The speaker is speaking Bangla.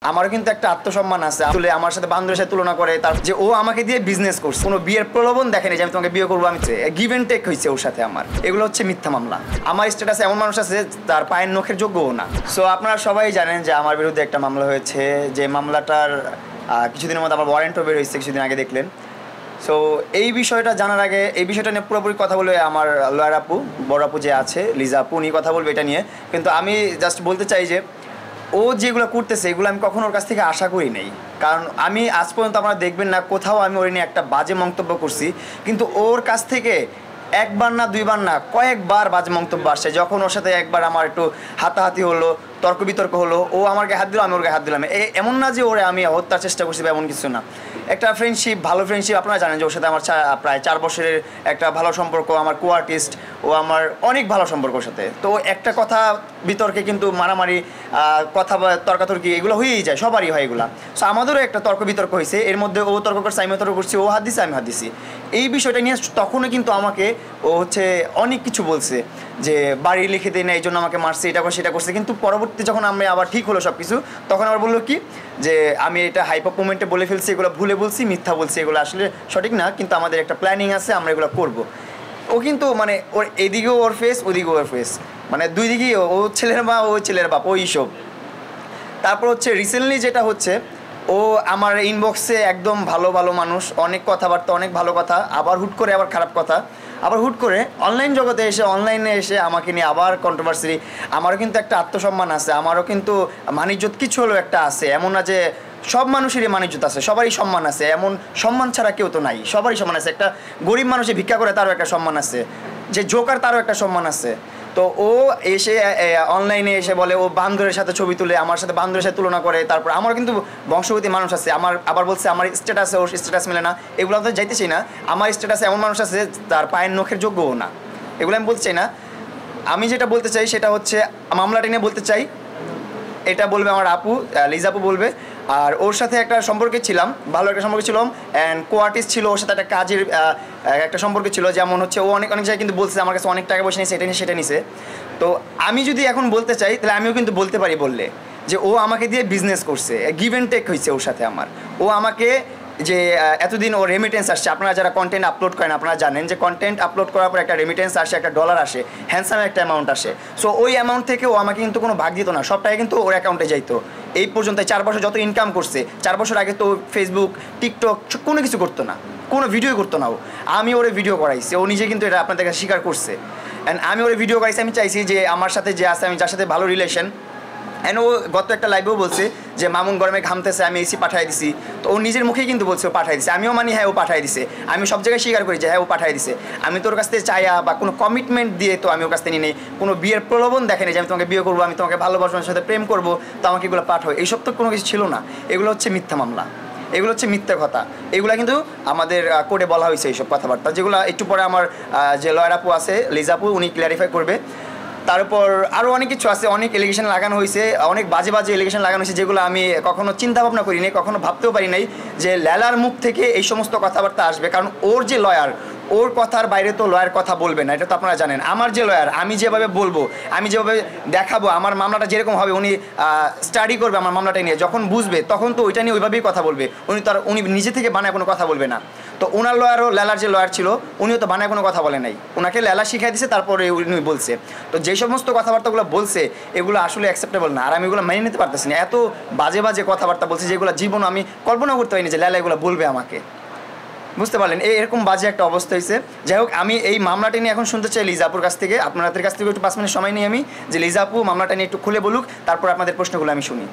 আমারও কিন্তু একটা আত্মসম্মান আছে। আসলে আমার সাথে বান্ধবীর সাথে তুলনা করে তার যে ও আমাকে দিয়ে বিজনেস করছে, কোনো বিয়ের প্রলোভন দেখেনি যে আমি তোমাকে বিয়ে করবো। আমি গিভ এন্ড টেক হয়েছে ওর সাথে আমার। এগুলো হচ্ছে মিথ্যা মামলা। আমার স্ট্যাটাসে এমন মানুষ আছে তার পায়ের নখের যোগ্যও না। সো আপনারা সবাই জানেন যে আমার বিরুদ্ধে একটা মামলা হয়েছে, যে মামলাটার কিছুদিনের মধ্যে আমার ওয়ারেন্টও বের হয়েছে, কিছুদিন আগে দেখলেন। সো এই বিষয়টা জানার আগে এই বিষয়টা নিয়ে পুরোপুরি কথা বলবে আমার লয়ার আপু, বড় আপু যে আছে লিজা আপু, উনি কথা বলবে এটা নিয়ে। কিন্তু আমি জাস্ট বলতে চাই যে ও যেগুলো করতেছে এগুলো আমি কখনো ওর কাছ থেকে আশা করি নাই। কারণ আমি আজ পর্যন্ত আপনারা দেখবেন না কোথাও আমি ওর নিয়ে একটা বাজে মন্তব্য করছি, কিন্তু ওর কাছ থেকে একবার না দুইবার না কয়েকবার বাজে মন্তব্য আসছে। যখন ওর সাথে একবার আমার একটু হাতাহাতি হলো, তর্ক বিতর্ক হলো, ও আমার গায়ে হাত দিল, আমি ওর গায়ে হাত দিলাম। এমন না যে ওরে আমি হত্যার চেষ্টা করছি বা এমন কিছু না। একটা ফ্রেন্ডশিপ, ভালো ফ্রেন্ডশিপ, আপনারা জানেন যে ওর সাথে আমার প্রায় 4 বছরের একটা ভালো সম্পর্ক। আমার কো আর্টিস্ট, ও আমার অনেক ভালো সম্পর্ক ওর সাথে। তো একটা কথা বিতর্কে কিন্তু মারামারি, কথা তর্কাতর্কি এগুলো হয়েই যায়, সবারই হয় এগুলো। সো আমাদেরও একটা তর্ক বিতর্ক হয়েছে, এর মধ্যে ও তর্ক করছে, আমি তর্ক করছি, ও হাত দিছে, আমি হাত দিছি। এই বিষয়টা নিয়ে তখনও কিন্তু আমাকে ও অনেক কিছু বলছে যে বাড়ি লিখে দেয় না, এই জন্য আমাকে মারছে, এটা করছে সেটা করছে। কিন্তু পরবর্তী যখন আমি আবার ঠিক হলো সব কিছু, তখন আবার বললো কি যে আমি এটা হাইপার মোমেন্টে বলে ফেলছি, এগুলো ভুলে বলছি, মিথ্যা বলছি, এগুলো আসলে সঠিক না, কিন্তু আমাদের একটা প্ল্যানিং আছে, আমরা এগুলো করবো। ও কিন্তু মানে ওর এদিকেও ওর ফেস, ওদিকেও ওর ফেস, মানে দুই দিকেই ও ছেলের মা, ও ছেলের বাপ, ওই সব। তারপর রিসেন্টলি যেটা হচ্ছে, ও আমার ইনবক্সে একদম ভালো ভালো মানুষ, অনেক কথাবার্তা, অনেক ভালো কথা, আবার হুট করে আবার খারাপ কথা, আবার হুট করে অনলাইন জগতে এসে, অনলাইনে এসে আমাকে নিয়ে আবার কন্ট্রোভার্সি। আমারও কিন্তু একটা আত্মসম্মান আছে, আমারও কিন্তু মানিজ্যত কিছু হলেও একটা আছে। এমন না যে সব মানুষেরই মানিজ্যত আছে, সবারই সম্মান আছে, এমন সম্মান ছাড়া কেউ তো নাই, সবারই সম্মান আছে। একটা গরিব মানুষে ভিক্ষা করে তারও একটা সম্মান আছে, যে জোকার তারও একটা সম্মান আছে। তো ও এসে অনলাইনে এসে বলে ও বান্ধবের সাথে ছবি তুলে, আমার সাথে বান্ধবের সাথে তুলনা করে। তারপর আমার কিন্তু বংশগতি মানুষ আছে, আমার আবার বলছে আমার স্ট্যাটাসে ওর স্ট্যাটাস মেলে না, এগুলো তো যাইতেছি না। আমার স্ট্যাটাসে এমন মানুষ আছে তার পায়ের নখের যোগ্যও না, এগুলো আমি বলতে চাই না। আমি যেটা বলতে চাই সেটা হচ্ছে মামলাটা নিয়ে বলতে চাই, এটা বলবে আমার আপু, লিজা আপু বলবে। আর ওর সাথে একটা সম্পর্কে ছিলাম, ভালো একটা সম্পর্কে ছিলাম, অ্যান্ড কো আর্টিস্ট ছিল, ওর সাথে একটা কাজের একটা সম্পর্কে ছিল। যেমন ও অনেক জায়গায় কিন্তু বলছে আমার কাছে অনেক টাকা পয়সা নিয়েছে, এটা নিয়ে সেটা নিছে। তো আমি যদি এখন বলতে চাই তাহলে আমিও কিন্তু বলতে পারি, বললে যে ও আমাকে দিয়ে বিজনেস করছে, গিভ অ্যান্ড টেক হয়েছে ওর সাথে আমার। ও আমাকে যে এতদিন ও রেমিটেন্স আসছে, আপনারা যারা কন্টেন্ট আপলোড করেন আপনারা জানেন যে কন্টেন্ট আপলোড করার পর একটা রেমিটেন্স আসে, একটা ডলার আসে, হ্যান্ডসাম একটা অ্যামাউন্ট আসে। সো ওই অ্যামাউন্ট থেকে ও আমাকে কিন্তু কোনো ভাগ দিত না, সবটাই কিন্তু ওর অ্যাকাউন্টে যাইতো। এই পর্যন্ত 4 বছর যত ইনকাম করছে, 4 বছর আগে তো ফেসবুক, টিকটক কোনো কিছু করতো না, কোনো ভিডিও করতো না ও। আমি ওরে ভিডিও করাইছি, ও নিজে কিন্তু এটা আপনাদের কাছে স্বীকার করছে। অ্যান্ড আমি ওরে ভিডিও করাইছি, আমি চাইছি যে আমার সাথে যে আছে, আমি যার সাথে ভালো রিলেশন। অ্যান্ড ও গত একটা লাইভেও বলছে যে মামুন গরমে ঘামতেছে, আমি এসি পাঠাই দিছি। তো ও নিজের মুখেই কিন্তু বলছে ও পাঠাই দিছে, আমিও মানি হ্যাঁ ও পাঠাই দিছে। আমি সব জায়গায় স্বীকার করি যে হ্যাঁ ও পাঠাই দিছে। আমি তোর কাছ থেকে চাইয়া বা কোনো কমিটমেন্ট দিয়ে তো আমি ওর কাছ থেকে নিয়ে নেই, কোনো বিয়ের প্রলোভন দেখেনি যে আমি তোমাকে বিয়ে করবো, আমি তোমাকে ভালোবাসবো, সাথে প্রেম করবো, তো আমাকে এগুলো পাঠাও, এইসব তো কোনো কিছু ছিল না। এগুলো হচ্ছে মিথ্যা মামলা, এগুলো হচ্ছে মিথ্যা কথা। এগুলো কিন্তু আমাদের কোর্টে বলা হয়েছে এইসব কথাবার্তা, যেগুলো একটু পরে আমার যে লয়ার আপু আছে লিজা আপু, উনি ক্লিয়ারিফাই করবে। তারপর আরও অনেক কিছু আছে, অনেক এলিগেশন লাগানো হয়েছে, অনেক বাজে বাজে এলিগেশন লাগানো হয়েছে, যেগুলো আমি কখনো চিন্তা ভাবনা করি নাই, কখনো ভাবতেও পারি নাই যে লেলার মুখ থেকে এই সমস্ত কথাবার্তা আসবে। কারণ ওর যে লয়ার, ওর কথার বাইরে তো লয়ার কথা বলবে না, এটা তো আপনারা জানেন। আমার যে লয়ার, আমি যেভাবে বলবো, আমি যেভাবে দেখাবো, আমার মামলাটা যেরকম হবে, উনি স্টাডি করবে আমার মামলাটা নিয়ে, যখন বুঝবে তখন তো ওইটা নিয়ে ওইভাবেই কথা বলবে। উনি নিজে থেকে বানায় কোনো কথা বলবে না। তো ওনার লয়ারও, লেলার যে লয়ার ছিল, উনিও তো বানায় কোনো কথা বলে নাই, ওনাকে লেলা শিখাই দিছে, তারপরে উনি বলছে। তো যে সমস্ত কথাবার্তাগুলো বলছে এগুলো আসলে অ্যাকসেপ্টেবল না, আর আমি এগুলো মেনে নিতে পারতেছি না। এত বাজে বাজে কথাবার্তা বলছে যেগুলো জীবন আমি কল্পনা করতে পারিনি যে লেলা এগুলো বলবে আমাকে, বুঝতে পারলেন? এরকম বাজে একটা অবস্থা হয়েছে। যাই হোক, আমি এই মামলাটা নিয়ে এখন শুনতে চাই লিজাপুর কাছ থেকে, আপনাদের কাছ থেকে একটু 5 মিনিট সময় নিই আমি, যে লিজাপু মামলাটা নিয়ে একটু খুলে বলুক, তারপর আপনাদের প্রশ্নগুলো আমি শুনি।